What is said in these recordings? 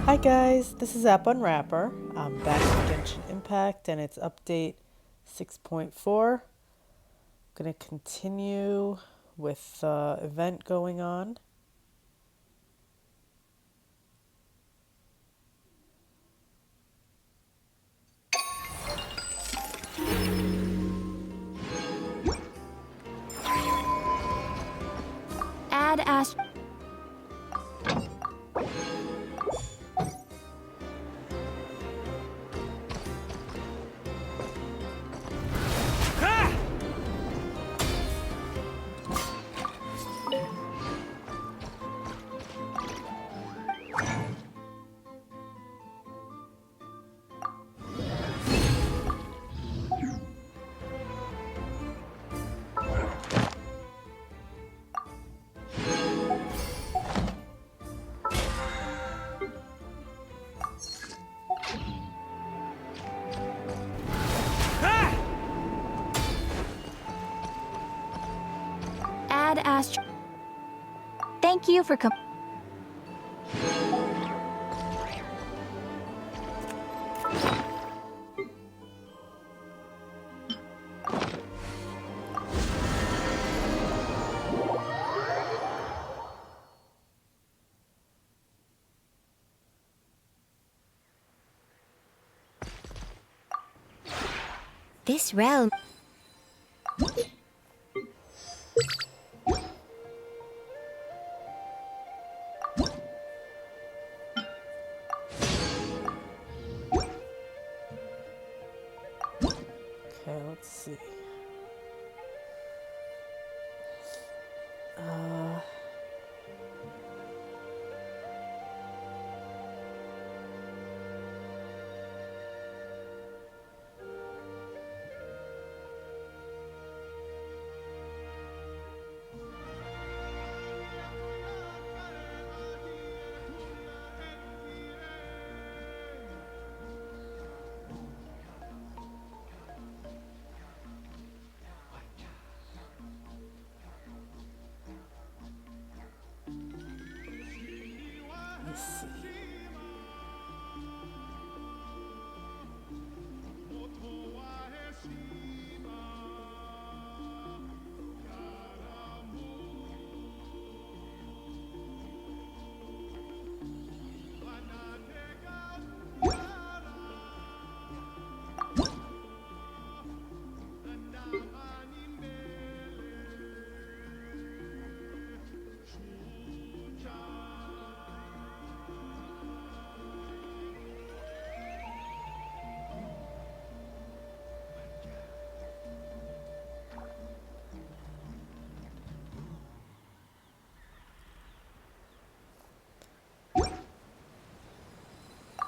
Hi guys, this is App Unwrapper. I'm back with Genshin Impact and it's update 6.4. I'm going to continue with the event going on. Add Ash. Add Ash. Thank you for this realm. Okay, let's see. Let's see.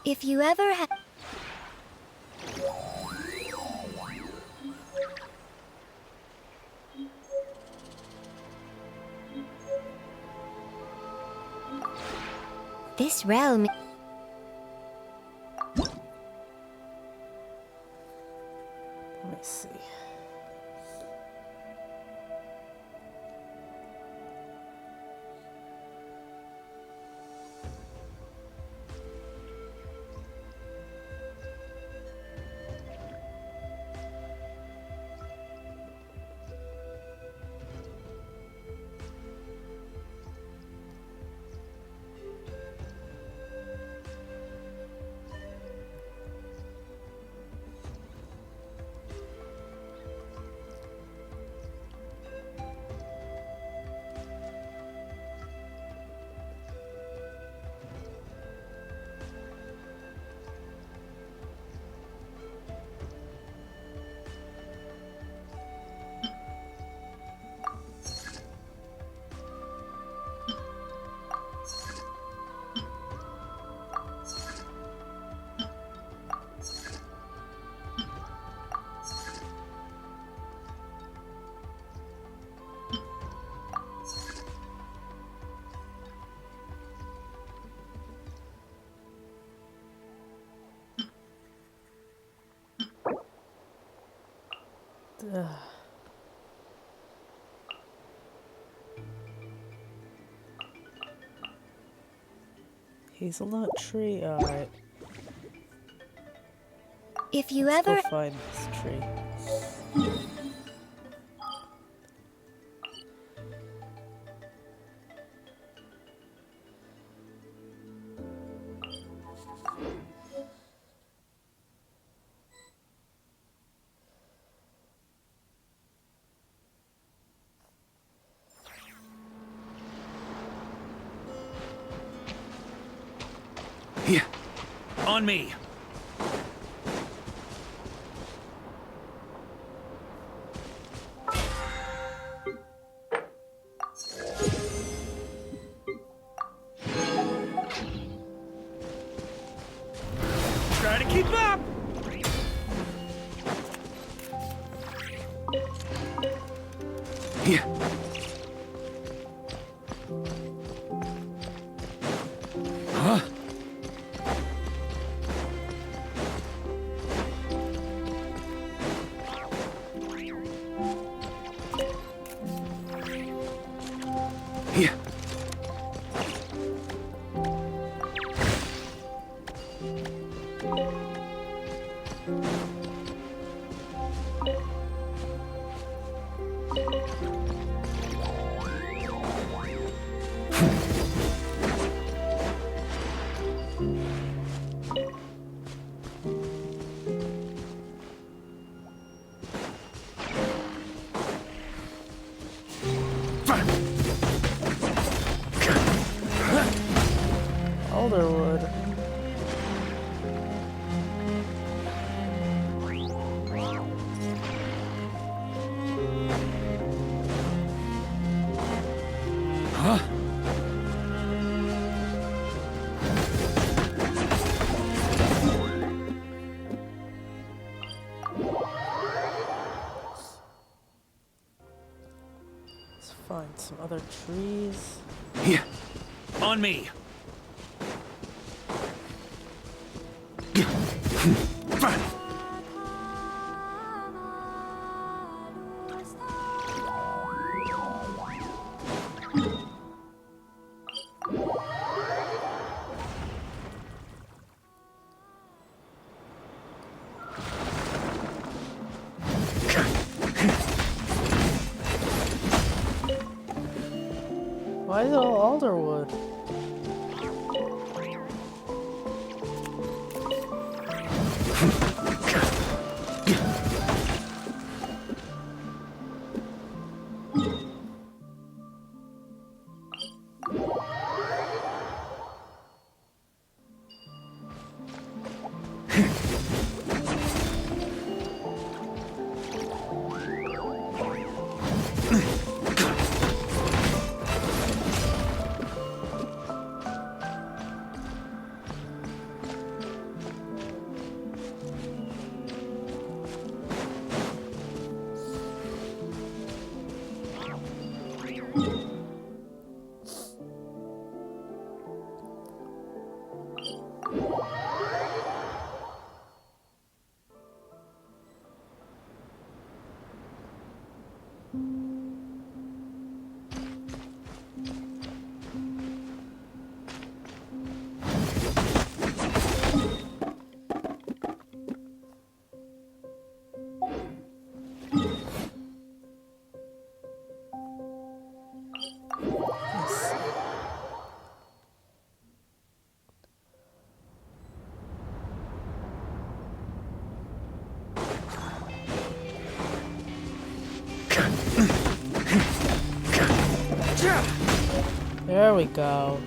If you ever have. This realm. Let me see. Ugh. Hazelnut tree? Alright. If you Let's ever... go find this tree. Here. On me. Try to keep up. Here. Huh? Here. Alderwood. Huh? Let's find some other trees. Here. On me. Why is it all alderwood? There we go.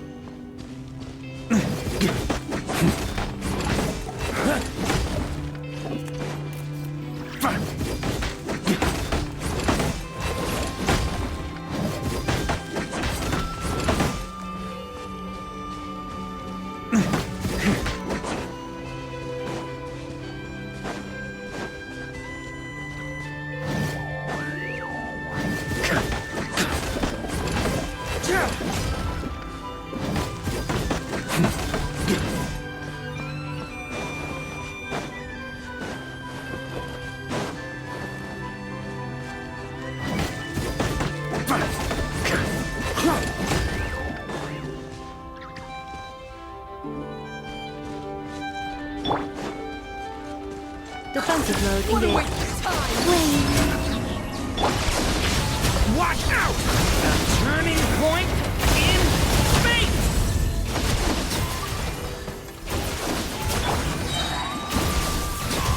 Defensive mode What a engaged. waste of time! Watch out! A turning point in space!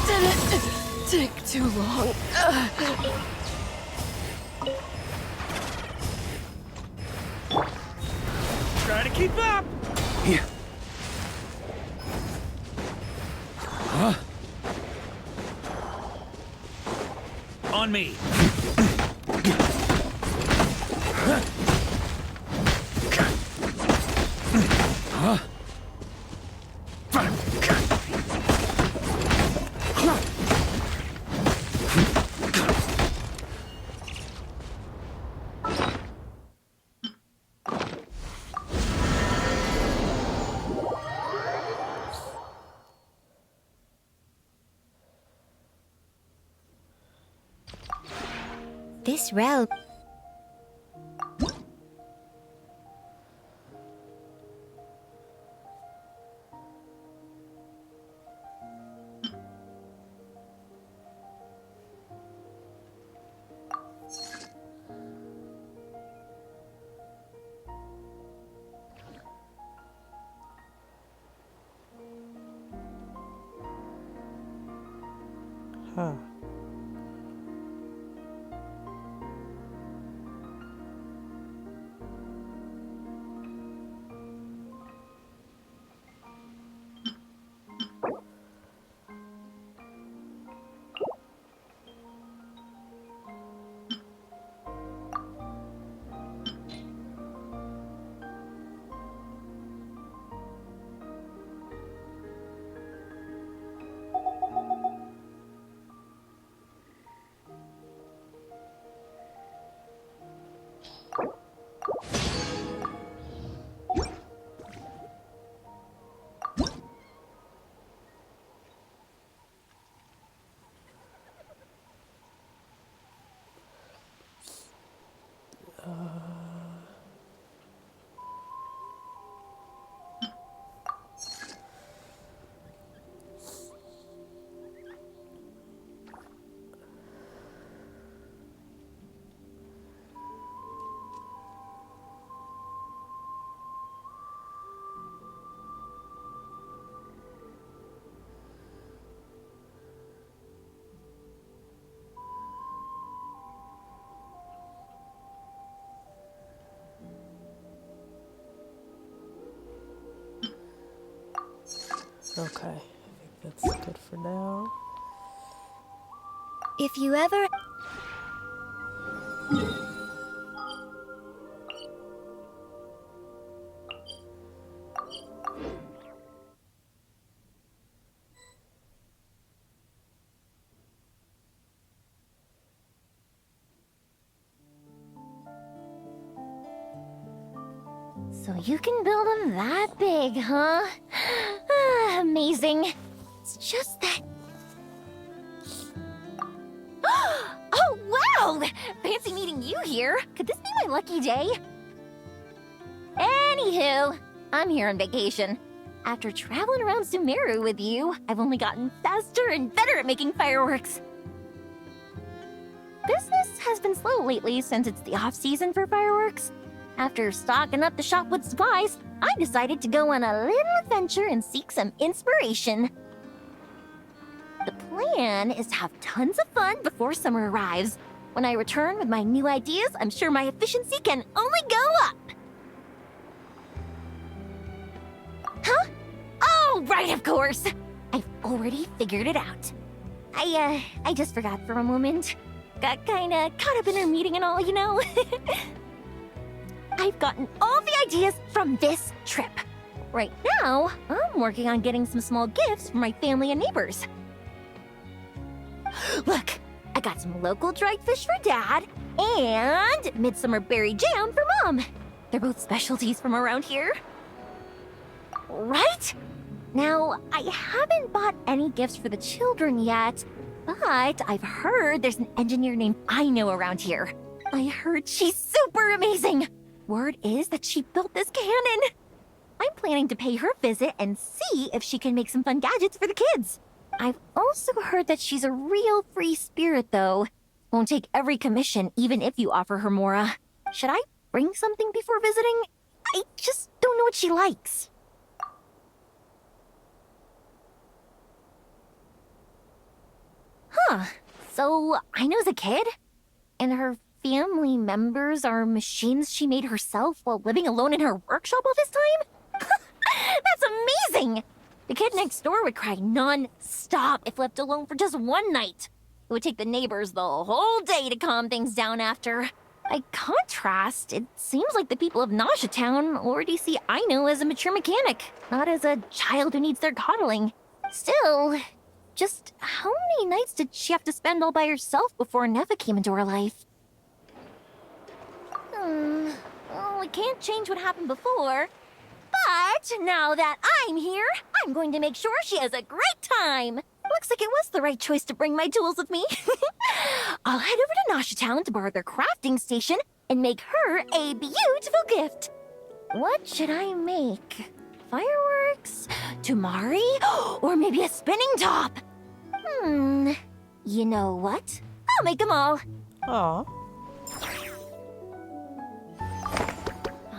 Didn't take too long. Try to keep up! Here. Huh? On me. Huh? This realm. Huh. Okay, I think that's good for now. If you ever... So you can build them that big, huh? Ah, amazing. It's just that... Oh, wow! Fancy meeting you here. Could this be my lucky day? Anywho, I'm here on vacation. After traveling around Sumeru with you, I've only gotten faster and better at making fireworks. Business has been slow lately since it's the off-season for fireworks. After stocking up the shop with supplies, I decided to go on a little adventure and seek some inspiration. The plan is to have tons of fun before summer arrives. When I return with my new ideas, I'm sure my efficiency can only go up. Huh? Oh, right, of course. I've already figured it out. I just forgot for a moment. Got kinda caught up in our meeting and all, you know? I've gotten all the ideas from this trip. Right now, I'm working on getting some small gifts for my family and neighbors. Look, I got some local dried fish for Dad and midsummer berry jam for Mom. They're both specialties from around here. Right? Now, I haven't bought any gifts for the children yet, but I've heard there's an engineer named Ino around here. I heard she's super amazing. Word is that she built this cannon. I'm planning to pay her a visit and see if she can make some fun gadgets for the kids. I've also heard that she's a real free spirit, though. Won't take every commission, even if you offer her Mora. Should I bring something before visiting? I just don't know what she likes. Huh. So, Aino's a kid? And her family members are machines she made herself while living alone in her workshop all this time? That's amazing! The kid next door would cry non-stop if left alone for just one night. It would take the neighbors the whole day to calm things down after. By contrast, it seems like the people of Nasha Town already see Aino as a mature mechanic, not as a child who needs their coddling. Still, just how many nights did she have to spend all by herself before Neva came into her life? Well, we can't change what happened before. But now that I'm here, I'm going to make sure she has a great time. Looks like it was the right choice to bring my tools with me. I'll head over to Nasha Town to borrow their crafting station and make her a beautiful gift. What should I make? Fireworks? Tumari? Or maybe a spinning top? You know what? I'll make them all. Aw.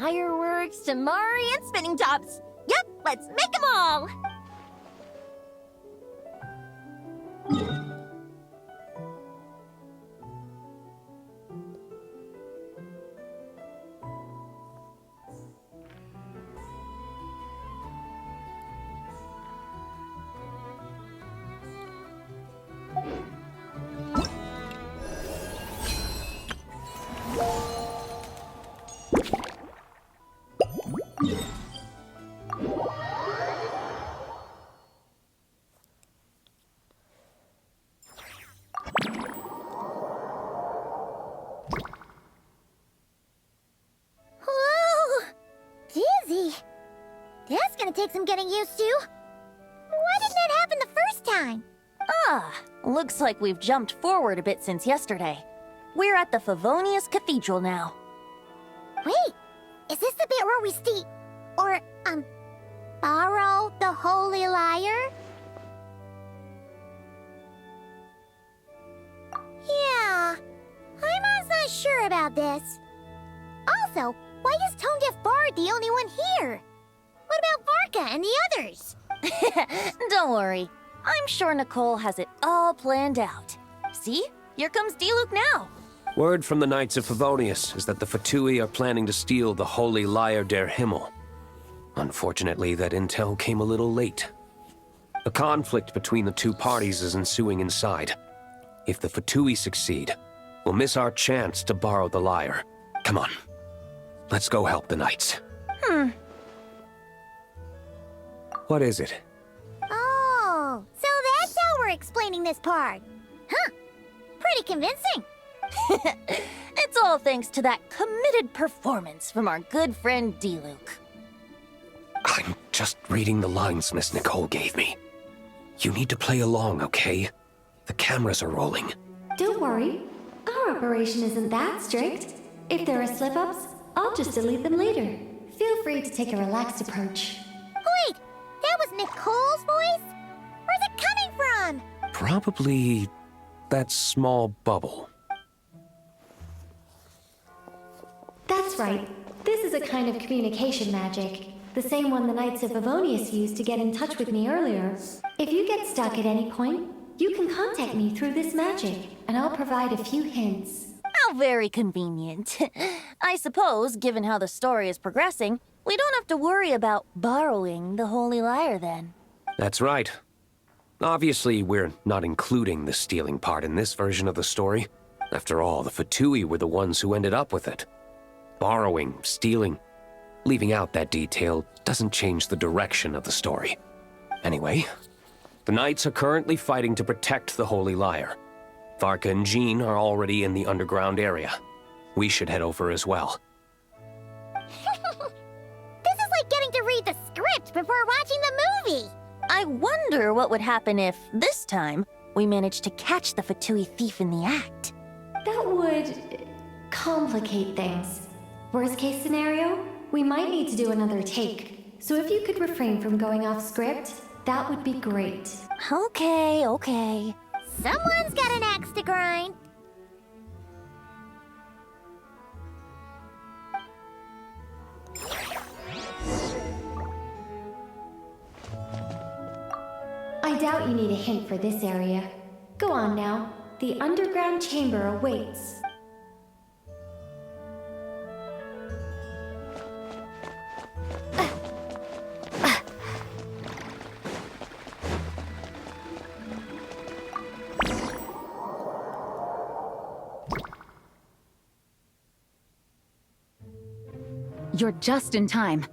Fireworks, Tamari, and spinning tops. Yep, let's make them all. That's gonna take some getting used to. Why didn't that happen the first time? Looks like we've jumped forward a bit since yesterday. We're at the Favonius Cathedral now. Wait, is this the bit where we borrow the Holy Lyre? Yeah, I'm not sure about this. Also, why is Tone Deaf Bard the only one here? What about Varka and the others? Don't worry. I'm sure Nicole has it all planned out. See? Here comes Diluc now. Word from the Knights of Favonius is that the Fatui are planning to steal the Holy Lyre der Himmel. Unfortunately, that intel came a little late. A conflict between the two parties is ensuing inside. If the Fatui succeed, we'll miss our chance to borrow the lyre. Come on. Let's go help the Knights. What is it? Oh, so that's how we're explaining this part. Huh. Pretty convincing. It's all thanks to that committed performance from our good friend Diluc. I'm just reading the lines Miss Nicole gave me. You need to play along, okay? The cameras are rolling. Don't worry. Our operation isn't that strict. If there are slip-ups, I'll just delete them later. Feel free to take a relaxed approach. Wait, that was Nicole's voice? Where's it coming from? Probably that small bubble. That's right. This is a kind of communication magic. The same one the Knights of Favonius used to get in touch with me earlier. If you get stuck at any point, you can contact me through this magic, and I'll provide a few hints. How very convenient. I suppose, given how the story is progressing, we don't have to worry about borrowing the Holy Lyre then. That's right. Obviously, we're not including the stealing part in this version of the story. After all, the Fatui were the ones who ended up with it. Borrowing, stealing, leaving out that detail doesn't change the direction of the story. Anyway, the Knights are currently fighting to protect the Holy Lyre. Varka and Jean are already in the underground area. We should head over as well. This is like getting to read the script before watching the movie. I wonder what would happen if, this time, we managed to catch the Fatui thief in the act. That would complicate things. Worst case scenario, we might need to do another take. So if you could refrain from going off script, That would be great. Okay, okay. Someone's got an axe to grind. I doubt you need a hint for this area. Go on now. The underground chamber awaits. You're just in time.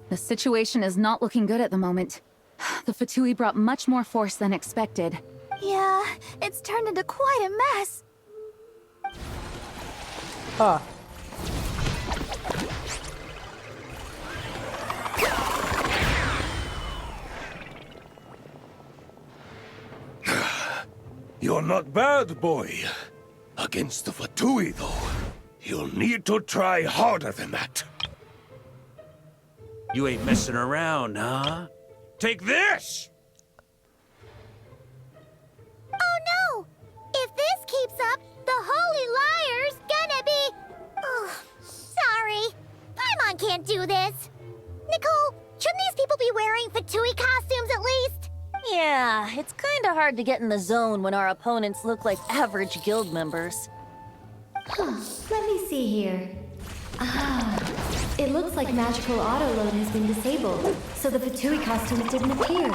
The situation is not looking good at the moment. The Fatui brought much more force than expected. Yeah, it's turned into quite a mess. Huh. You're not bad, boy. Against the Fatui, though, you'll need to try harder than that. You ain't messing around, huh? Take this! Oh no! If this keeps up, the Holy Liar's gonna be... Oh, sorry. Paimon can't do this. Nicole, shouldn't these people be wearing Fatui costumes at least? Yeah, it's kinda hard to get in the zone when our opponents look like average guild members. Let me see here. It looks like magical autoload has been disabled, so the Fatui costumes didn't appear.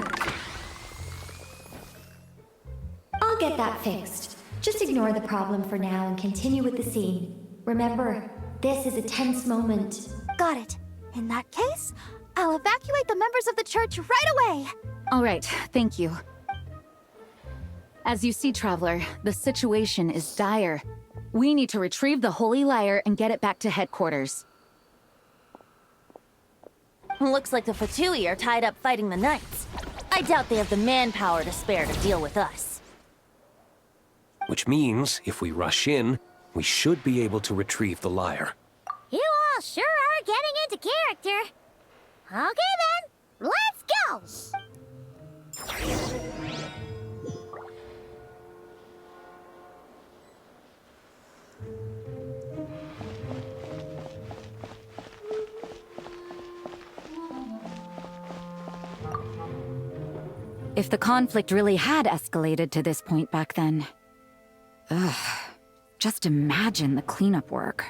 I'll get that fixed. Just ignore the problem for now and continue with the scene. Remember, this is a tense moment. Got it. In that case, I'll evacuate the members of the church right away. All right, thank you. As you see, Traveler, the situation is dire. We need to retrieve the Holy Lyre and get it back to headquarters. Looks like the Fatui are tied up fighting the Knights. I doubt they have the manpower to spare to deal with us. Which means, if we rush in, we should be able to retrieve the lyre. You all sure are getting into character. Okay then, let's go! If the conflict really had escalated to this point back then... just imagine the cleanup work.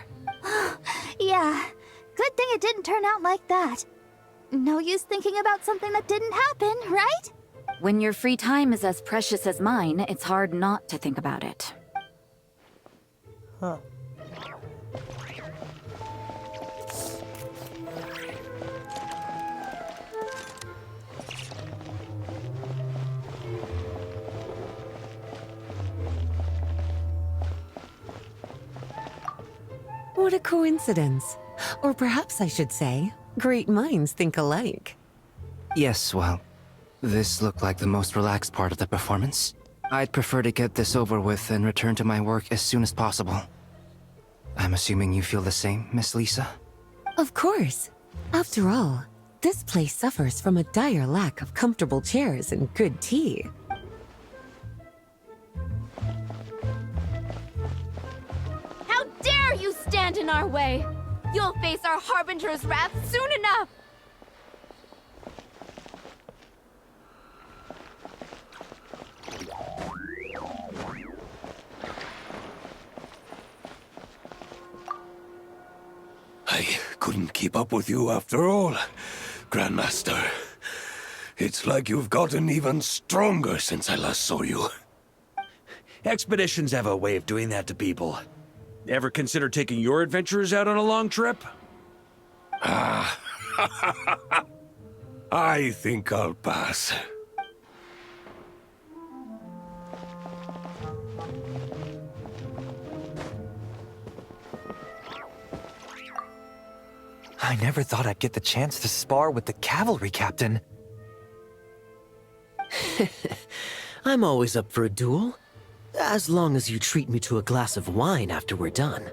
Yeah, good thing it didn't turn out like that. No use thinking about something that didn't happen, right? When your free time is as precious as mine, it's hard not to think about it. Huh. What a coincidence. Or perhaps I should say, great minds think alike. Yes, well, this looked like the most relaxed part of the performance. I'd prefer to get this over with and return to my work as soon as possible. I'm assuming you feel the same, Miss Lisa? Of course. After all, this place suffers from a dire lack of comfortable chairs and good tea. How dare you stand in our way! You'll face our Harbinger's wrath soon enough! I couldn't keep up with you after all, Grandmaster. It's like you've gotten even stronger since I last saw you. Expeditions have a way of doing that to people. Ever consider taking your adventurers out on a long trip? Ah, I think I'll pass. I never thought I'd get the chance to spar with the cavalry captain. I'm always up for a duel, as long as you treat me to a glass of wine after we're done.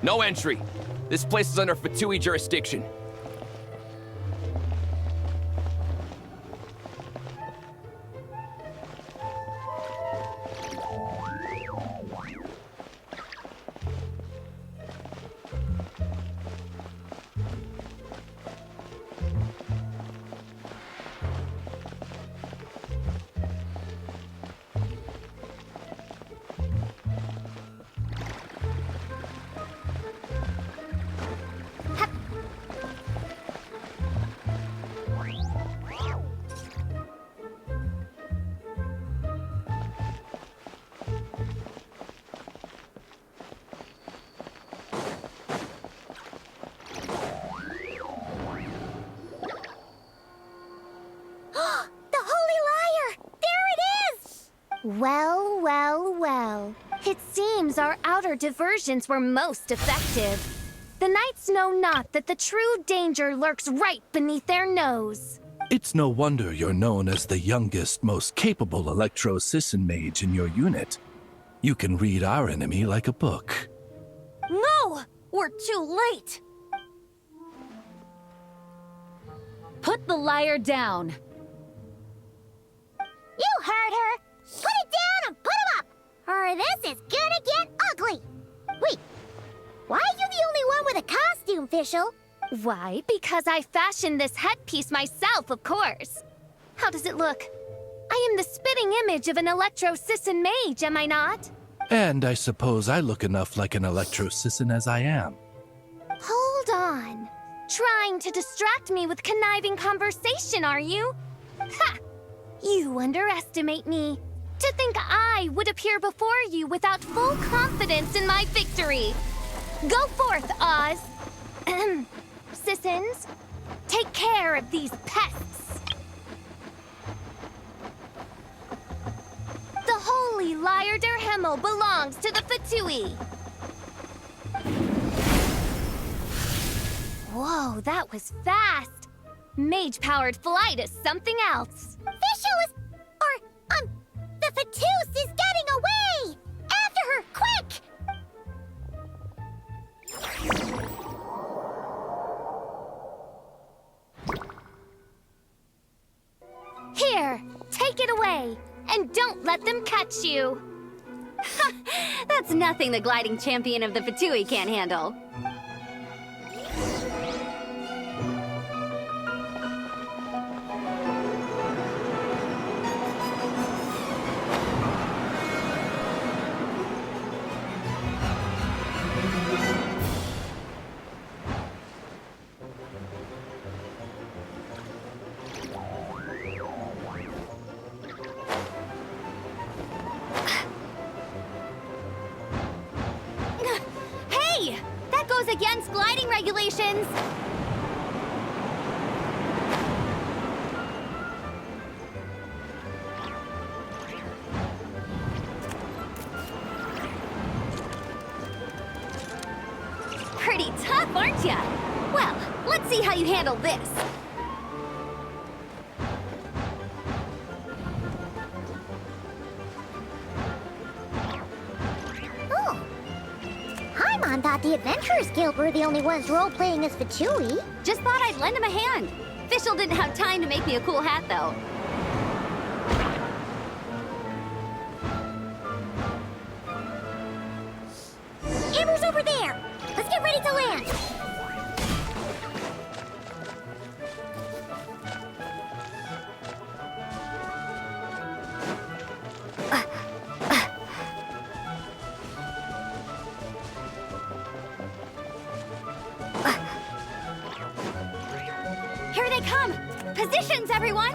No entry. This place is under Fatui jurisdiction. Well, well, well. It seems our outer diversions were most effective. The knights know not that the true danger lurks right beneath their nose. It's no wonder you're known as the youngest, most capable electro-Sisson mage in your unit. You can read our enemy like a book. No! We're too late! Put the lyre down. You heard her! Put it down and put him up! Or this is gonna get ugly! Wait, why are you the only one with a costume, Fischl? Why? Because I fashioned this headpiece myself, of course. How does it look? I am the spitting image of an electro-Sisson mage, am I not? And I suppose I look enough like an electro-Sisson as I am. Hold on. Trying to distract me with conniving conversation, are you? Ha! You underestimate me. To think I would appear before you without full confidence in my victory. Go forth, Oz. Sissons, take care of these pests. The holy Lyre der Himmel belongs to the Fatui. Whoa, that was fast. Mage-powered flight is something else. Fischl is... the Fatus is getting away! After her, quick! Here, take it away, and don't let them catch you. That's nothing the gliding champion of the Fatui can't handle. Against gliding regulations! Pretty tough, aren't ya? Well, let's see how you handle this. Thought the Adventurers Guild were the only ones role-playing as Fatui. Just thought I'd lend him a hand. Fischl didn't have time to make me a cool hat, though. Amber's over there! Let's get ready to land! Here they come! Positions, everyone!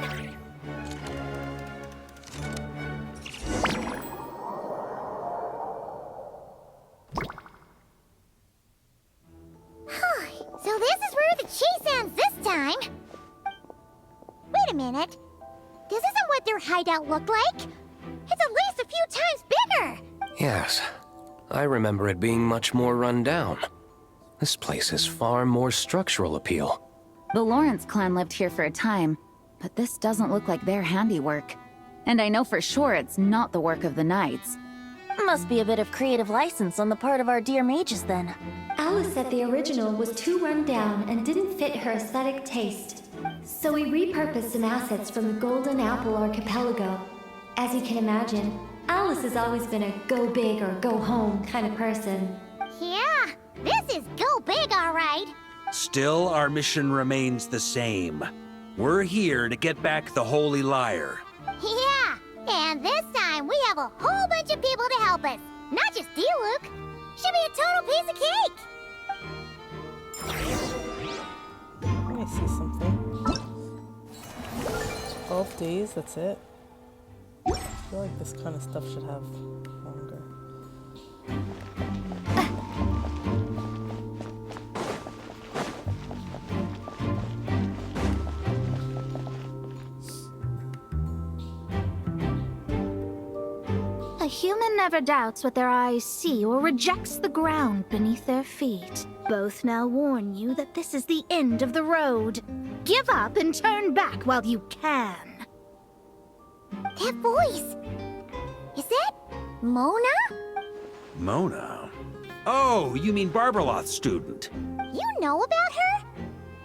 So this is where the chase ends this time. Wait a minute. This isn't what their hideout looked like. It's at least a few times bigger. Yes. I remember it being much more run down. This place has far more structural appeal. The Lawrence clan lived here for a time, but this doesn't look like their handiwork. And I know for sure it's not the work of the knights. Must be a bit of creative license on the part of our dear mages then. Alice said the original was too run down and didn't fit her aesthetic taste. So we repurposed some assets from the Golden Apple Archipelago. As you can imagine, Alice has always been a go big or go home kind of person. Yeah, this is go big, all right. Still, our mission remains the same. We're here to get back the Holy Lyre. Yeah, and this time we have a whole bunch of people to help us. Not just you, Luke. Should be a total piece of cake. Let me see something. 12 days, that's it. I feel like this kind of stuff should have longer. A human never doubts what their eyes see or rejects the ground beneath their feet. Both now warn you that this is the end of the road. Give up and turn back while you can. That voice. Is that Mona? Mona? Oh, you mean Barbarloth's student. You know about her?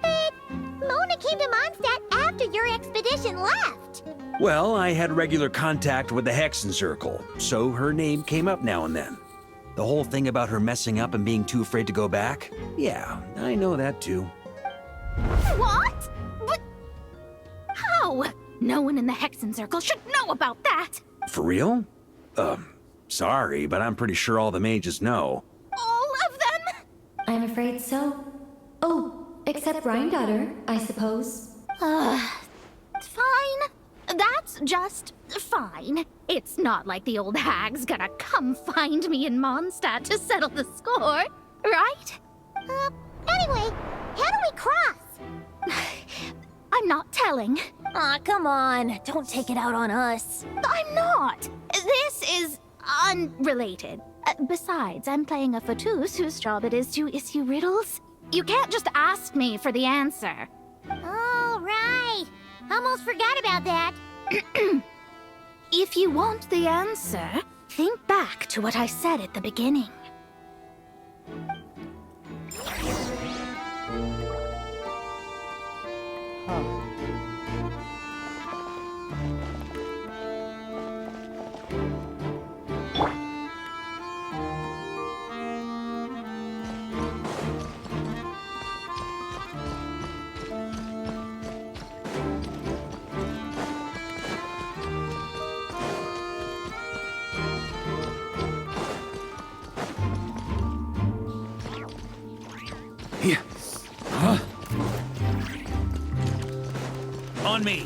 But Mona came to Monstadt after your expedition left. Well, I had regular contact with the Hexen Circle, so her name came up now and then. The whole thing about her messing up and being too afraid to go back? Yeah, I know that too. What? But how? No one in the Hexen Circle should know about that. For real? Sorry, but I'm pretty sure all the mages know. All of them? I'm afraid so. Oh, except Rheindotter, I suppose. Fine. That's just fine. It's not like the old hag's gonna come find me in Monstadt to settle the score, right? Anyway, how do we cross? I'm not telling. Aw, come on. Don't take it out on us. I'm not. This is unrelated. Besides, I'm playing a fatus whose job it is to issue riddles. You can't just ask me for the answer. All right. Almost forgot about that. If you want the answer, think back to what I said at the beginning. Here. Huh? On me.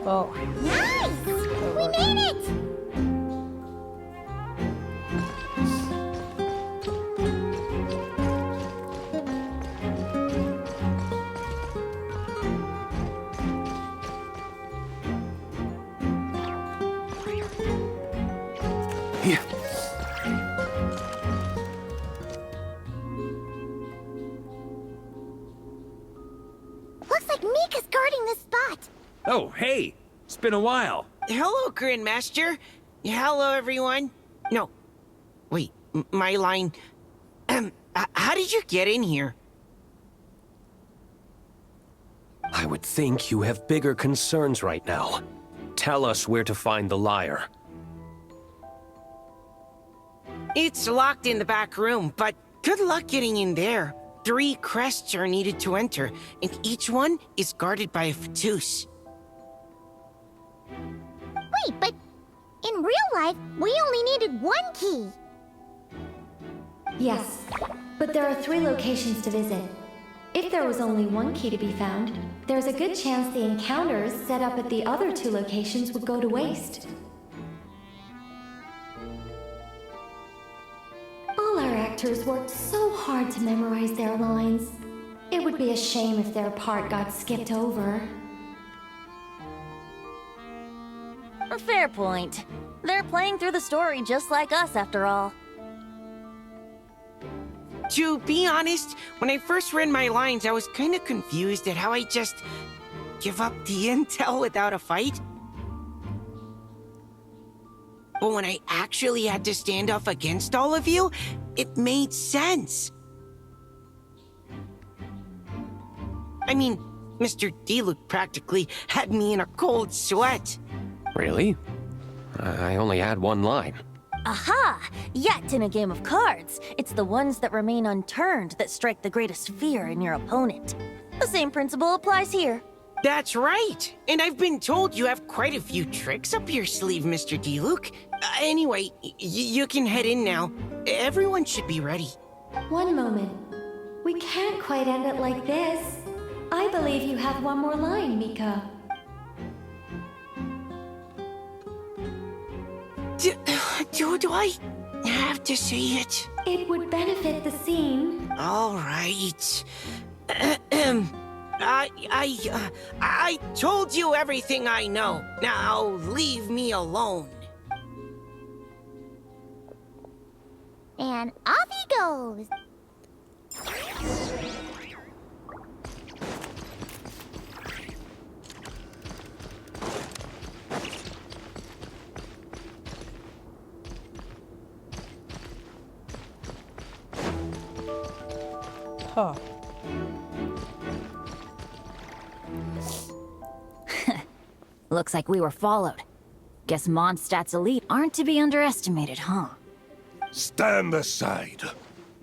Well, nice! We made it! Here. Looks like Mika's guarding this spot. Oh, hey! It's been a while. Hello, Grandmaster. Hello, everyone. No. Wait, my line. How did you get in here? I would think you have bigger concerns right now. Tell us where to find the lyre. It's locked in the back room, but good luck getting in there. 3 crests are needed to enter, and each one is guarded by a fatus. Wait, but in real life, we only needed 1 key. Yes, but there are 3 locations to visit. If there was only 1 key to be found, there's a good chance the encounters set up at the other 2 locations would go to waste. actors worked so hard to memorize their lines. It would be a shame if their part got skipped over. A fair point. They're playing through the story just like us, after all. To be honest, when I first read my lines, I was kind of confused at how I just give up the intel without a fight. But when I actually had to stand up against all of you, it made sense. I mean, Mr. Diluc practically had me in a cold sweat. Really? I only had one line. Aha! Yet in a game of cards, it's the ones that remain unturned that strike the greatest fear in your opponent. The same principle applies here. That's right! And I've been told you have quite a few tricks up your sleeve, Mr. Diluc. Anyway, you can head in now. Everyone should be ready. One moment. We can't quite end it like this. I believe you have one more line, Mika. Do I have to say it? It would benefit the scene. All right. I told you everything I know. Now leave me alone. And off he goes. Huh. Looks like we were followed. Guess Mondstadt's elite aren't to be underestimated, huh? Stand aside.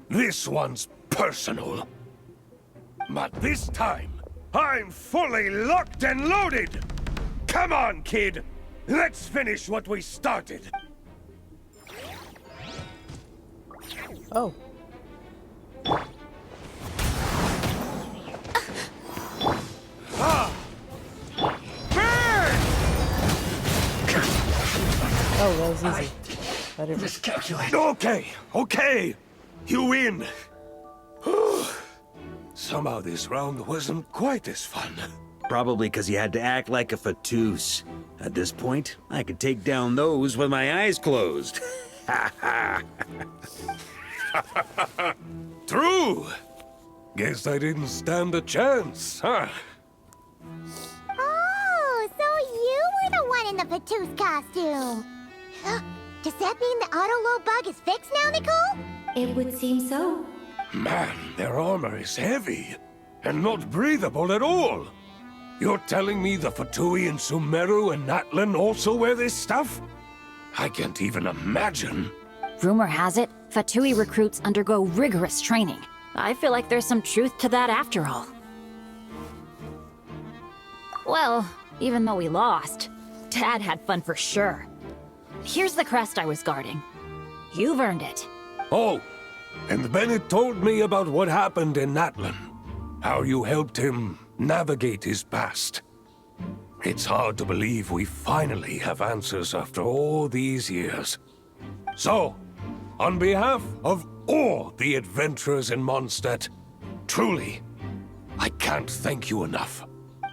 This one's personal. But this time, I'm fully locked and loaded! Come on, kid! Let's finish what we started! Oh. Oh, that was easy. I didn't miscalculate. Okay. You win. Somehow this round wasn't quite as fun. Probably because you had to act like a fatus. At this point, I could take down those with my eyes closed. True. Guess I didn't stand a chance, huh? Oh, so you were the one in the Fatus costume. Does that mean the auto-load bug is fixed now, Nicole? It would seem so. Man, their armor is heavy and not breathable at all. You're telling me the Fatui in Sumeru and Natlan also wear this stuff? I can't even imagine. Rumor has it, Fatui recruits undergo rigorous training. I feel like there's some truth to that after all. Well, even though we lost, Dad had fun for sure. Here's the crest I was guarding. You've earned it. Oh, and Bennett told me about what happened in Natlan. How you helped him navigate his past. It's hard to believe we finally have answers after all these years. So, on behalf of all the adventurers in Monstadt, truly, I can't thank you enough.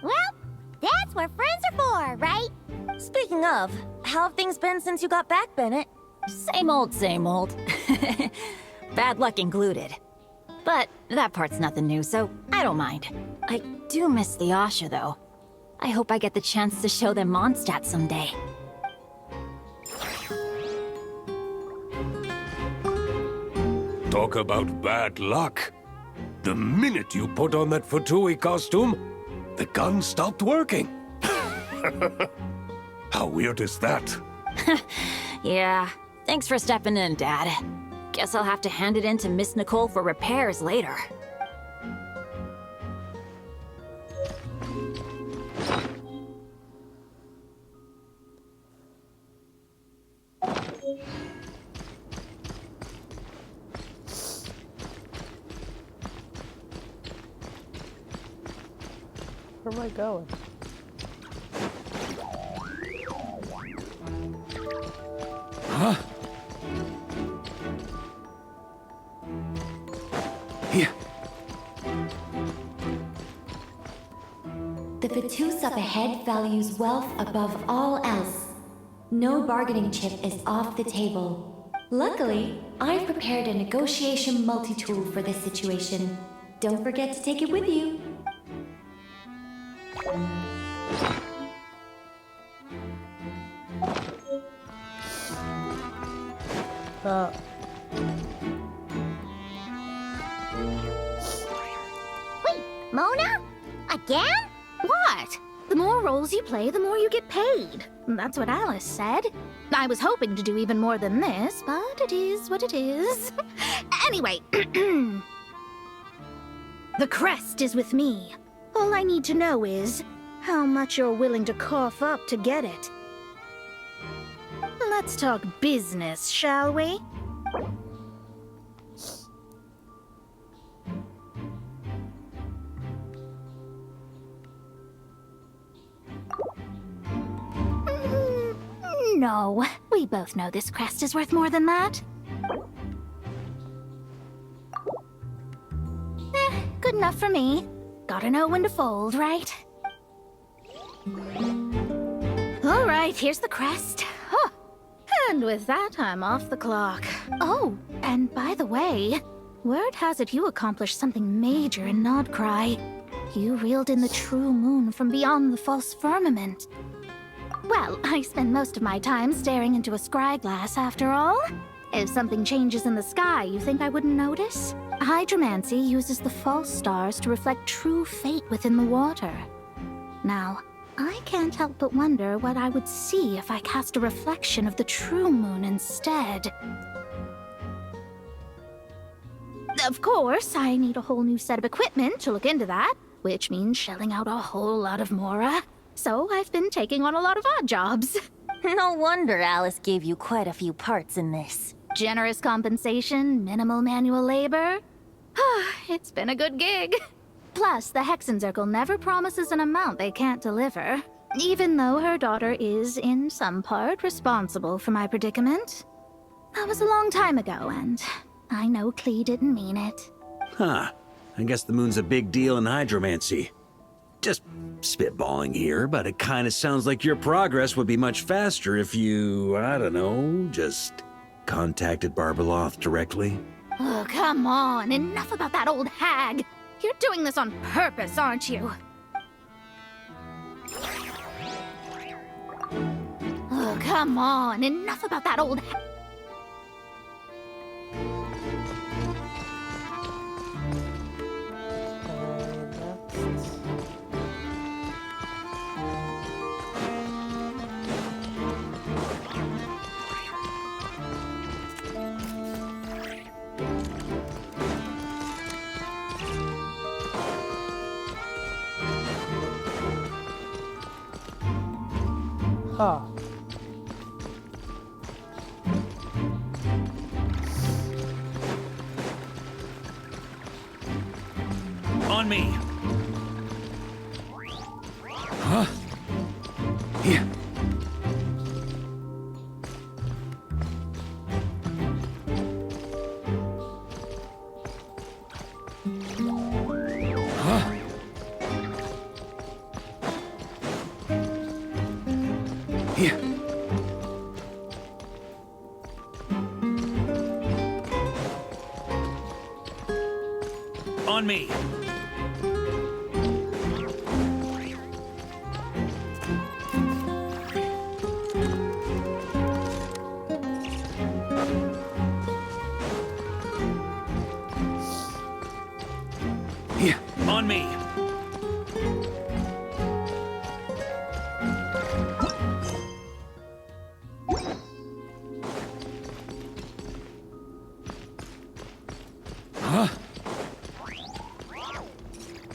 Well, that's what friends are for, right? Speaking of, how have things been since you got back, Bennett? Same old, same old. Bad luck included. But that part's nothing new, so I don't mind. I do miss the Asha, though. I hope I get the chance to show them Mondstadt someday. Talk about bad luck. The minute you put on that Fatui costume, the gun stopped working. How weird is that? Yeah, thanks for stepping in, Dad. Guess I'll have to hand it in to Miss Nicole for repairs later. Where am I going? Huh? up ahead values wealth above all else. No bargaining chip is off the table. Luckily, I've prepared a negotiation multi-tool for this situation. Don't forget to take it with you. Wait, Mona? Again? What? The more roles you play, the more you get paid. That's what Alice said. I was hoping to do even more than this, but it is what it is. Anyway, the crest is with me. All I need to know is how much you're willing to cough up to get it. Let's talk business, shall we? No, we both know this crest is worth more than that. Good enough for me. Gotta know when to fold, right? All right, here's the crest. Huh. And with that, I'm off the clock. Oh, and by the way, word has it you accomplished something major in Nodcry. You reeled in the true moon from beyond the false firmament. Well, I spend most of my time staring into a scry glass, after all. If something changes in the sky, you think I wouldn't notice? Hydromancy uses the false stars to reflect true fate within the water. Now, I can't help but wonder what I would see if I cast a reflection of the true moon instead. Of course, I need a whole new set of equipment to look into that, which means shelling out a whole lot of mora. So I've been taking on a lot of odd jobs. No wonder Alice gave you quite a few parts in this. Generous compensation, minimal manual labor. It's been a good gig. Plus, the Hexencircle never promises an amount they can't deliver, even though her daughter is, in some part, responsible for my predicament. That was a long time ago, and I know Klee didn't mean it. Huh. I guess the moon's a big deal in hydromancy. Just spitballing here, but it kind of sounds like your progress would be much faster if you, I don't know, just contacted Barbeloth directly. Oh, come on. Enough about that old hag. You're doing this on purpose, aren't you? Oh, come on. Enough about that old hag. Huh. On me. Huh? Here. Here. On me. Here. On me. Huh?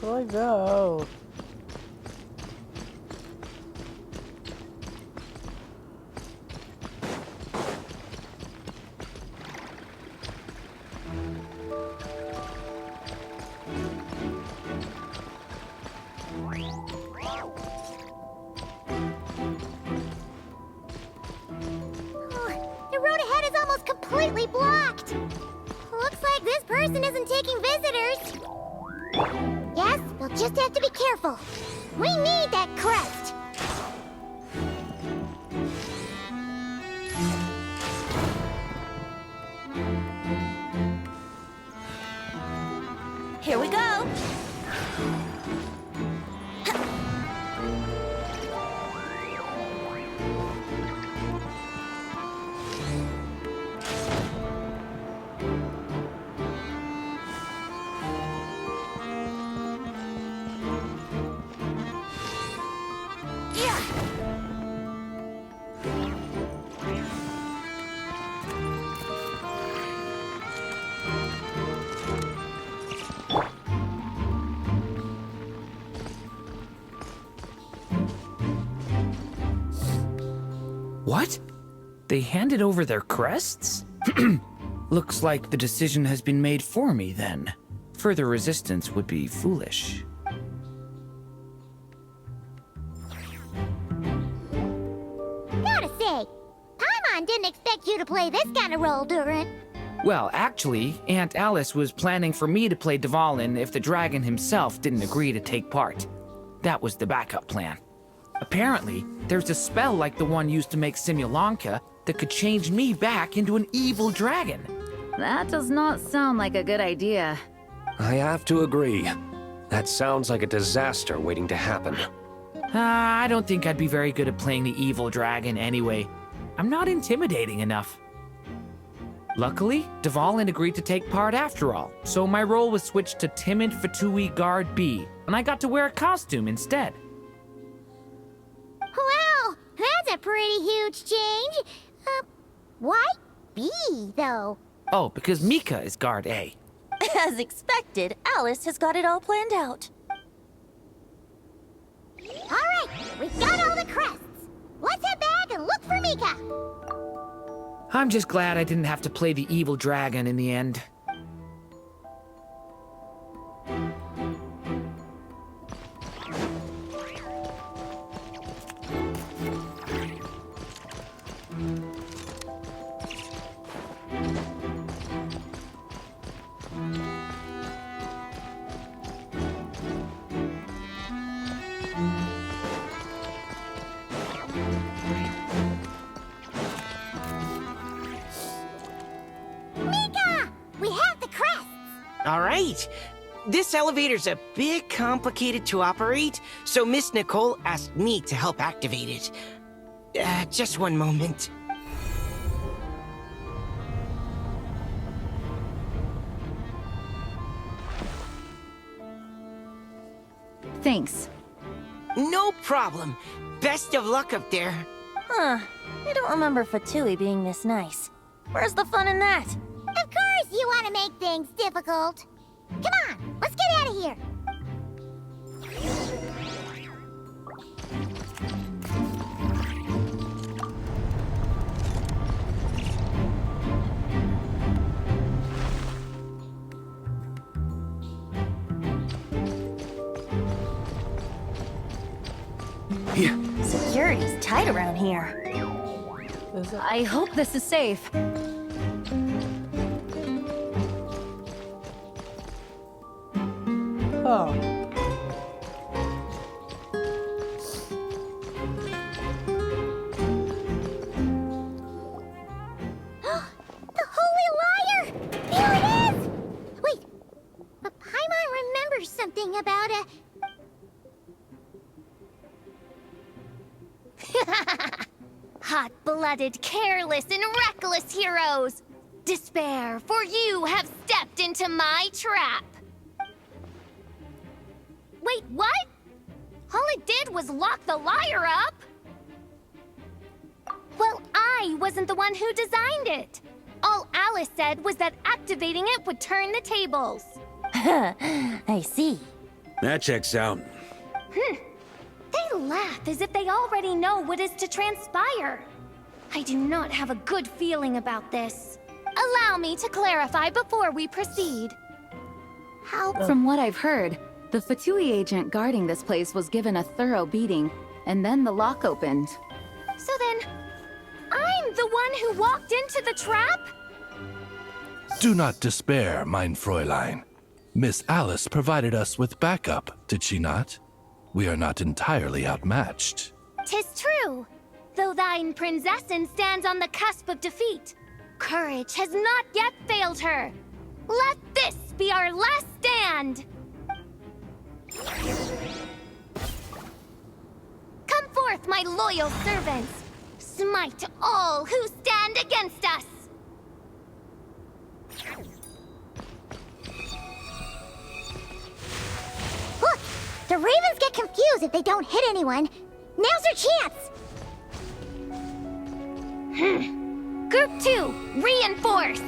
Where do I go? The road ahead is almost completely blocked. Looks like this person isn't taking visitors. Yes, we'll just have to be careful. We need that crest! Here we go! What? They handed over their crests? Looks like the decision has been made for me then. Further resistance would be foolish. Gotta say, Paimon didn't expect you to play this kind of role, Durin. Well, actually, Aunt Alice was planning for me to play Dvalin if the dragon himself didn't agree to take part. That was the backup plan. Apparently, there's a spell like the one used to make Simulanka that could change me back into an evil dragon. That does not sound like a good idea. I have to agree. That sounds like a disaster waiting to happen. I don't think I'd be very good at playing the evil dragon anyway. I'm not intimidating enough. Luckily, Dvalin agreed to take part after all, so my role was switched to timid Fatui Guard B, and I got to wear a costume instead. Wow, that's a pretty huge change. Why B, though? Oh, because Mika is Guard A. As expected, Alice has got it all planned out. All right, we've got all the crests. Let's head back and look for Mika. I'm just glad I didn't have to play the evil dragon in the end. All right. This elevator's a bit complicated to operate, so Miss Nicole asked me to help activate it. Just one moment. Thanks. No problem. Best of luck up there. Huh. I don't remember Fatui being this nice. Where's the fun in that? Of course you want to make things difficult. Come on, let's get out of here. Security's tight around here. I hope this is safe. Oh. The Holy Liar! There it is! Wait, but Paimon remembers something about a... Hot-blooded, careless, and reckless heroes! Despair, for you have stepped into my trap! Wait, what? All it did was lock the liar up! Well, I wasn't the one who designed it. All Alice said was that activating it would turn the tables. I see. That checks out. They laugh as if they already know what is to transpire. I do not have a good feeling about this. Allow me to clarify before we proceed. From what I've heard, the Fatui agent guarding this place was given a thorough beating, and then the lock opened. So then, I'm the one who walked into the trap? Do not despair, mein Fräulein. Miss Alice provided us with backup, did she not? we are not entirely outmatched. 'Tis true, though thine princessin stands on the cusp of defeat. Courage has not yet failed her. Let this be our last stand! Come forth, my loyal servants! Smite all who stand against us! Look! The ravens get confused if they don't hit anyone. Now's your chance! Group 2, reinforce!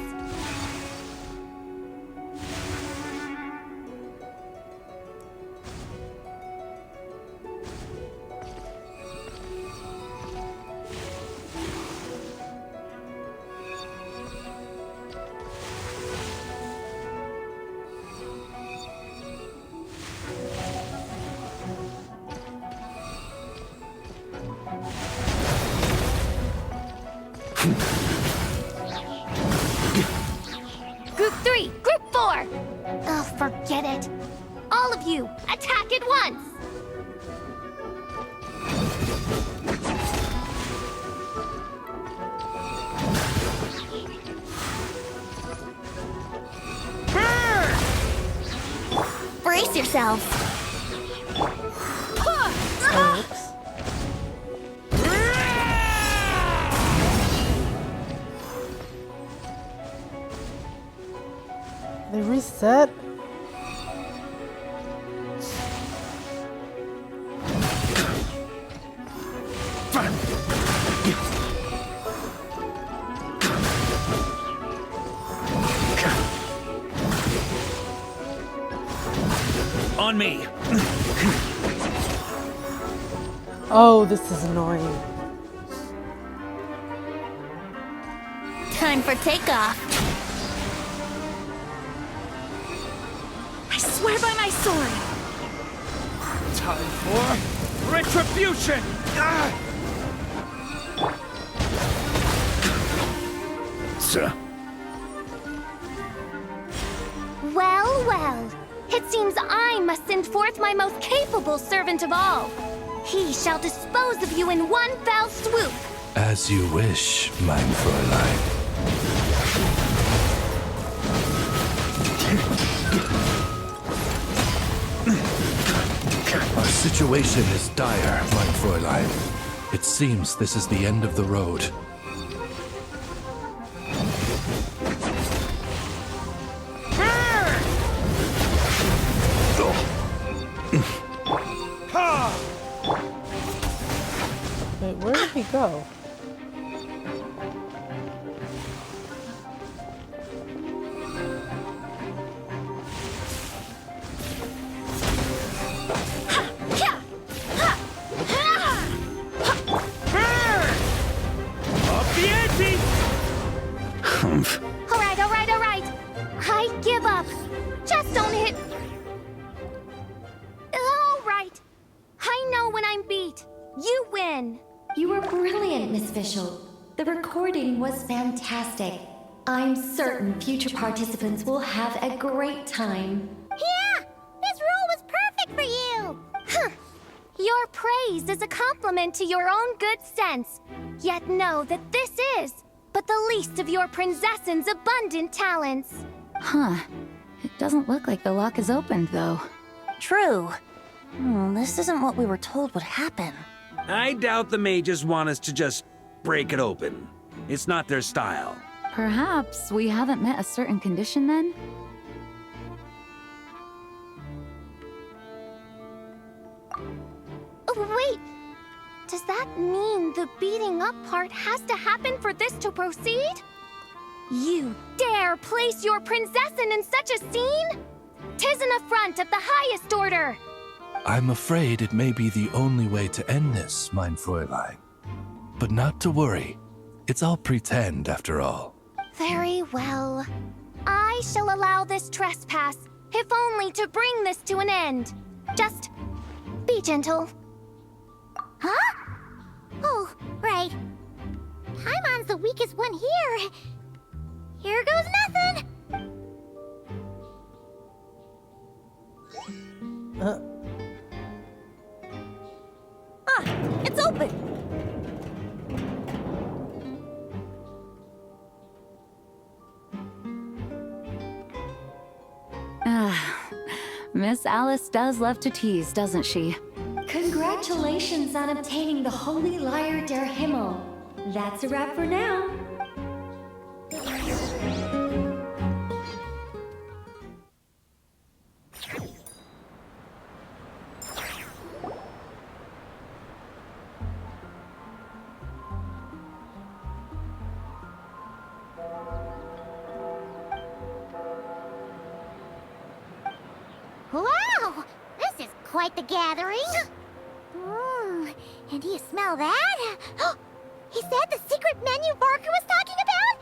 Group 3, Group 4! Oh, forget it. All of you, attack at once! Brace yourselves! They reset? On me! Oh, this is annoying. Time for takeoff. I swear by my sword! Time for retribution! Well, well. It seems I must send forth my most capable servant of all. He shall dispose of you in one fell swoop. As you wish, mein Fräulein. Our situation is dire, mein Fräulein. It seems this is the end of the road. Wait, where did he go? All right. I give up. Just don't hit. All right. I know when I'm beat. You win. You were brilliant, Miss Fischl. The recording was fantastic. I'm certain future participants will have a great time. Yeah! This role was perfect for you! Huh. Your praise is a compliment to your own good sense. Yet know that this is but the least of your princessin's abundant talents. Huh. It doesn't look like the lock is opened, though. True. This isn't what we were told would happen. I doubt the mages want us to just break it open. It's not their style. Perhaps we haven't met a certain condition then? Oh, wait! Does that mean the beating up part has to happen for this to proceed? You dare place your princessin in such a scene? 'Tis an affront of the highest order! I'm afraid it may be the only way to end this, mein Fräulein. But not to worry. It's all pretend, after all. Very well. I shall allow this trespass, if only to bring this to an end. Just be gentle. Huh? Oh, right. Paimon's the weakest one here. Here goes nothing! Miss Alice does love to tease, doesn't she? Congratulations on obtaining the Holy Lyre der Himmel. That's a wrap for now. Wow! This is quite the gathering. And do you smell that? Is that the secret menu Barker was talking about?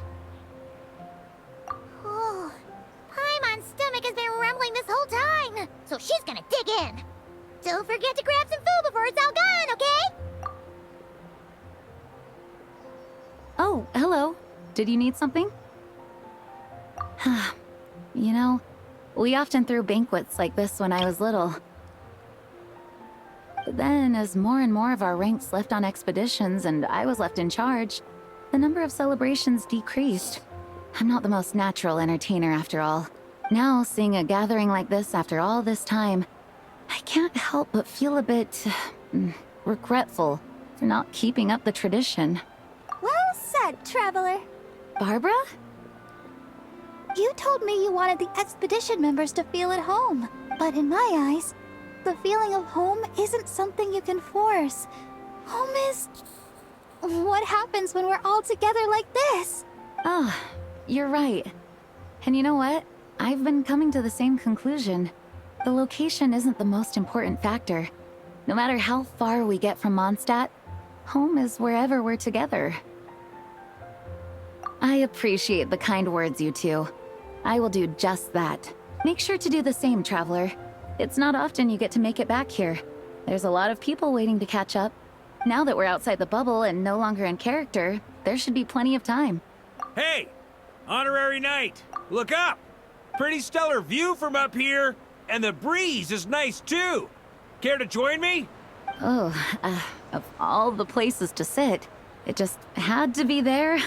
Oh, Paimon's stomach has been rumbling this whole time, so she's gonna dig in. Don't forget to grab some food before it's all gone, okay? Oh, hello. Did you need something? You know, we often threw banquets like this when I was little. But then, as more and more of our ranks left on expeditions and I was left in charge, the number of celebrations decreased. I'm not the most natural entertainer after all. Now, seeing a gathering like this after all this time, I can't help but feel a bit regretful for not keeping up the tradition. Well said, Traveler. Barbara? You told me you wanted the expedition members to feel at home, but in my eyes, the feeling of home isn't something you can force. Home is... what happens when we're all together like this? Oh, you're right. And you know what? I've been coming to the same conclusion. The location isn't the most important factor. No matter how far we get from Monstadt, home is wherever we're together. I appreciate the kind words, you two. I will do just that. Make sure to do the same, Traveler. It's not often you get to make it back here. There's a lot of people waiting to catch up. Now that we're outside the bubble and no longer in character, there should be plenty of time. Hey! Honorary Knight! Look up! Pretty stellar view from up here, and the breeze is nice too! Care to join me? Oh, of all the places to sit, it just had to be there.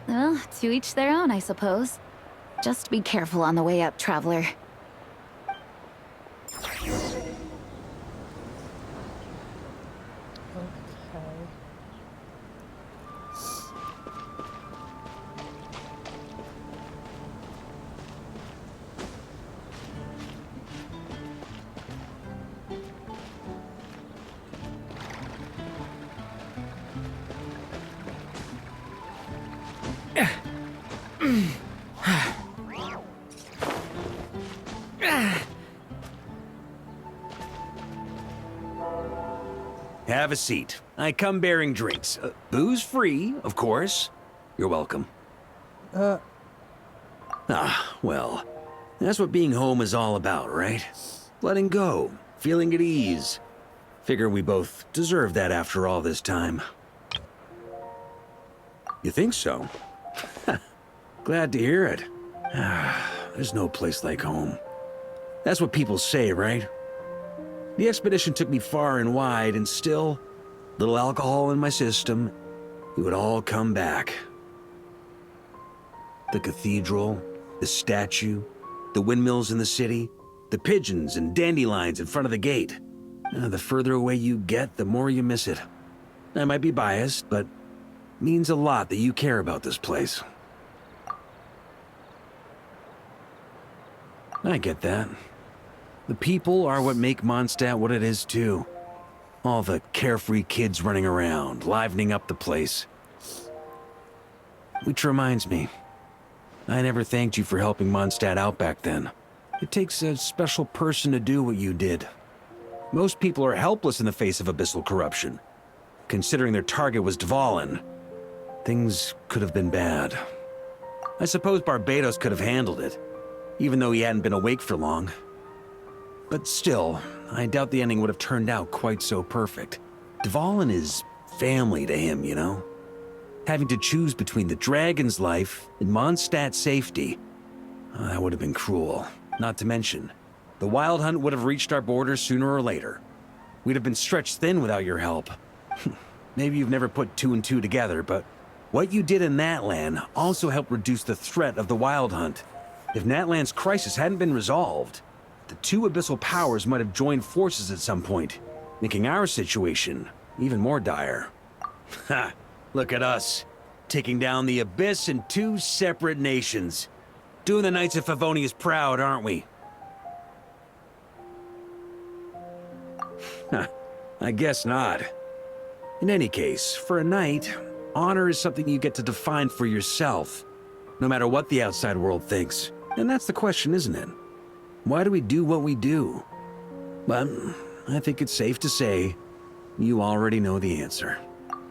Well, to each their own, I suppose. Just be careful on the way up, Traveler. Have a seat. I come bearing drinks. Booze free, of course. You're welcome. Well, that's what being home is all about, right? Letting go, feeling at ease. Figure we both deserve that after all this time. You think so? Glad to hear it. There's no place like home. That's what people say, right? The expedition took me far and wide, and still, little alcohol in my system, it would all come back. The cathedral, the statue, the windmills in the city, the pigeons and dandelions in front of the gate. The further away you get, the more you miss it. I might be biased, but it means a lot that you care about this place. I get that. The people are what make Monstadt what it is, too. All the carefree kids running around, livening up the place. Which reminds me, I never thanked you for helping Monstadt out back then. It takes a special person to do what you did. Most people are helpless in the face of abyssal corruption. Considering their target was Dvalin, things could have been bad. I suppose Barbados could have handled it, even though he hadn't been awake for long. But still, I doubt the ending would have turned out quite so perfect. Dvalin is family to him, you know? Having to choose between the dragon's life and Mondstadt's safety, that would have been cruel. Not to mention, the Wild Hunt would have reached our borders sooner or later. We'd have been stretched thin without your help. Maybe you've never put two and two together, but What you did in Natlan also helped reduce the threat of the Wild Hunt. If Natlan's crisis hadn't been resolved, the two abyssal powers might have joined forces at some point, making our situation even more dire. Ha! Look at us, taking down the Abyss in two separate nations. Doing the Knights of Favonius proud, aren't we? I guess not. In any case, for a knight, honor is something you get to define for yourself, no matter what the outside world thinks. And that's the question, isn't it? Why do we do what we do? But I think it's safe to say you already know the answer.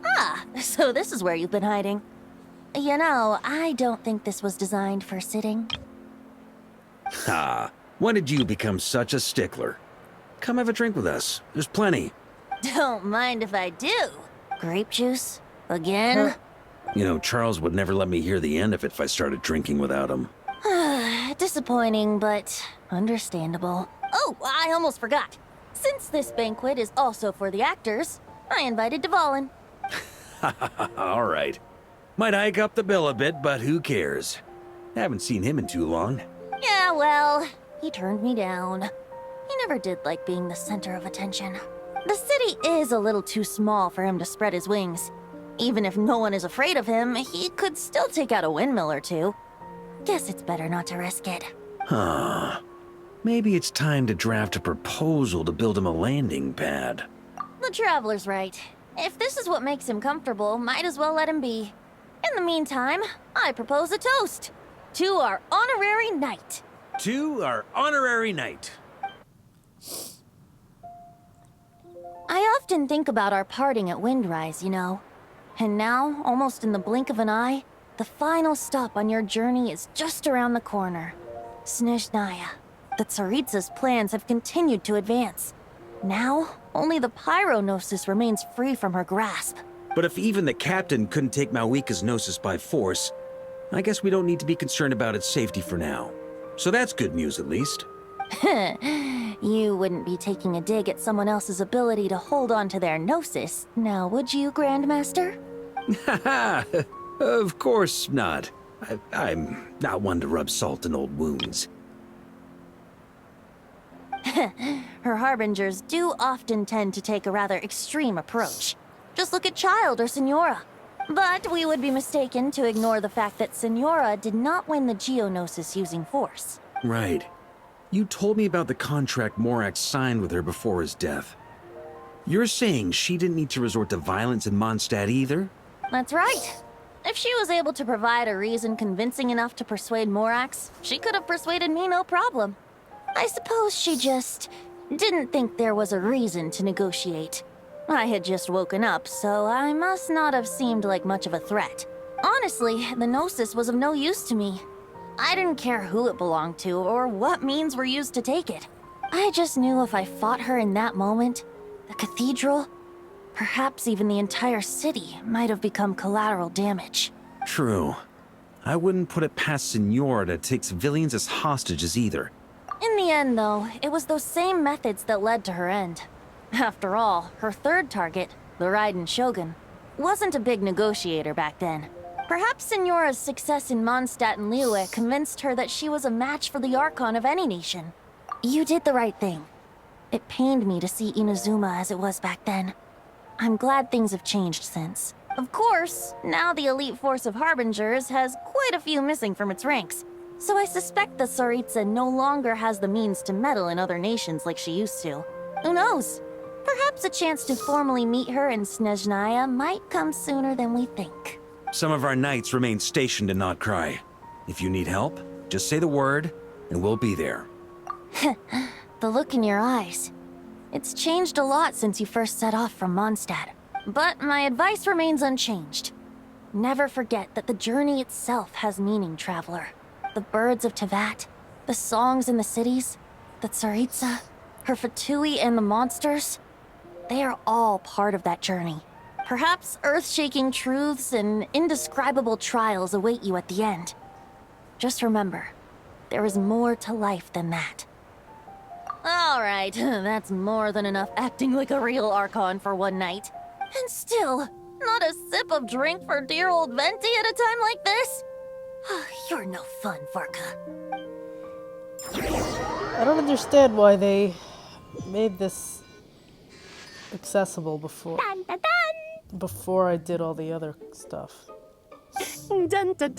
Ah, so this is where you've been hiding. You know, I don't think this was designed for sitting. Ha! When did you become such a stickler? Come have a drink with us. There's plenty. Don't mind if I do. Grape juice? Again? You know, Charles would never let me hear the end of it if I started drinking without him. Disappointing, but understandable. Oh, I almost forgot. Since this banquet is also for the actors, I invited Dvalin. All right. Might hike up the bill a bit, but who cares? Haven't seen him in too long. Yeah, well, he turned me down. He never did like being the center of attention. The city is a little too small for him to spread his wings. Even if no one is afraid of him, he could still take out a windmill or two. Guess it's better not to risk it. Huh. Maybe it's time to draft a proposal to build him a landing pad. The Traveler's right. If this is what makes him comfortable, might as well let him be. In the meantime, I propose a toast. To our honorary knight. To our honorary knight. I often think about our parting at Windrise, you know. And now, almost in the blink of an eye, the final stop on your journey is just around the corner. Snezhnaya. The Tsaritsa's plans have continued to advance. Now, only the Pyronosis remains free from her grasp. But if even the captain couldn't take Malwika's Gnosis by force, I guess we don't need to be concerned about its safety for now. So that's good news, at least. You wouldn't be taking a dig at someone else's ability to hold on to their Gnosis, now would you, Grandmaster? Haha! Of course not. I'm not one to rub salt in old wounds. Her harbingers do often tend to take a rather extreme approach. Just look at Child or Signora. But we would be mistaken to ignore the fact that Signora did not win the Geonosis using force. Right. You told me about the contract Morax signed with her before his death. You're saying she didn't need to resort to violence in Monstadt either? That's right. If she was able to provide a reason convincing enough to persuade Morax, she could have persuaded me no problem. I suppose she just didn't think there was a reason to negotiate. I had just woken up, so I must not have seemed like much of a threat. Honestly, the Gnosis was of no use to me. I didn't care who it belonged to or what means were used to take it. I just knew if I fought her in that moment, the cathedral, perhaps even the entire city, might have become collateral damage. True. I wouldn't put it past Signora to take civilians as hostages either. In the end, though, it was those same methods that led to her end. After all, her third target, the Raiden Shogun, wasn't a big negotiator back then. Perhaps Signora's success in Mondstadt and Liyue convinced her that she was a match for the Archon of any nation. You did the right thing. It pained me to see Inazuma as it was back then. I'm glad things have changed since. Of course, now the elite force of Harbingers has quite a few missing from its ranks, so I suspect the Tsaritsa no longer has the means to meddle in other nations like she used to. Who knows? Perhaps a chance to formally meet her in Snezhnaya might come sooner than we think. Some of our knights remain stationed in Notcry. If you need help, just say the word, and we'll be there. The look in your eyes. It's changed a lot since you first set off from Mondstadt. But my advice remains unchanged. Never forget that the journey itself has meaning, traveler. The birds of Tevat, the songs in the cities, the Tsaritsa, her Fatui and the monsters, they are all part of that journey. Perhaps earth-shaking truths and indescribable trials await you at the end. Just remember, there is more to life than that. All right, that's more than enough acting like a real Archon for one night. And still, Not a sip of drink for dear old Venti at a time like this? You're no fun, Varka. I don't understand why they made this accessible before. Dun, dun, dun. Before I did all the other stuff. Dun dun dun.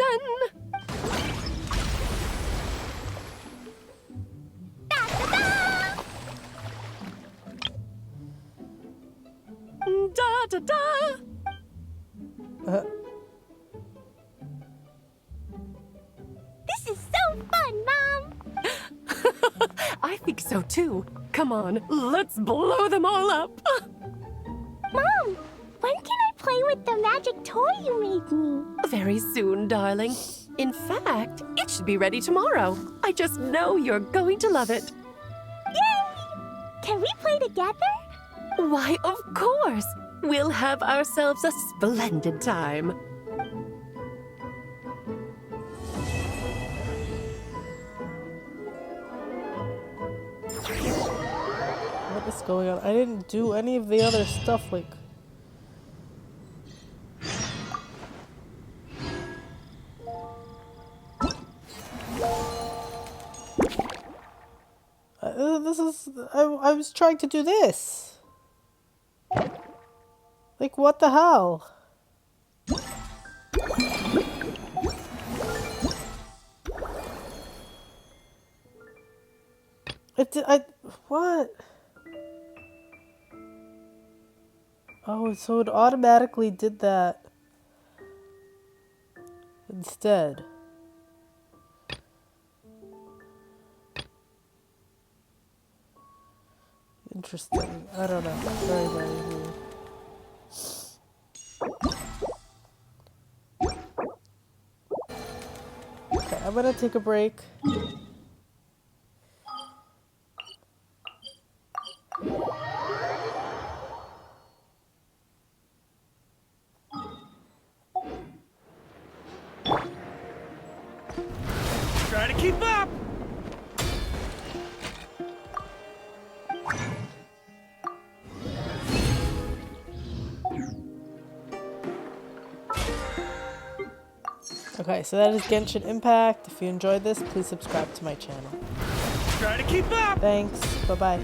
Da da da. This is so fun, Mom. I think so too. Come on, let's blow them all up. Mom, when can I play with the magic toy you made me? Very soon, darling. In fact, it should be ready tomorrow. I just know you're going to love it. Yay! Can we play together? Why, of course. We'll have ourselves a splendid time. What is going on? I didn't do any of the other stuff, like... this is... I was trying to do this. Like, what the hell? What? Oh, so it automatically did that instead. Interesting. I don't know. Very, very weird. Okay, I'm gonna take a break. Try to keep up! Okay, so that is Genshin Impact. If you enjoyed this, please subscribe to my channel. Try to keep up! Thanks. Bye-bye.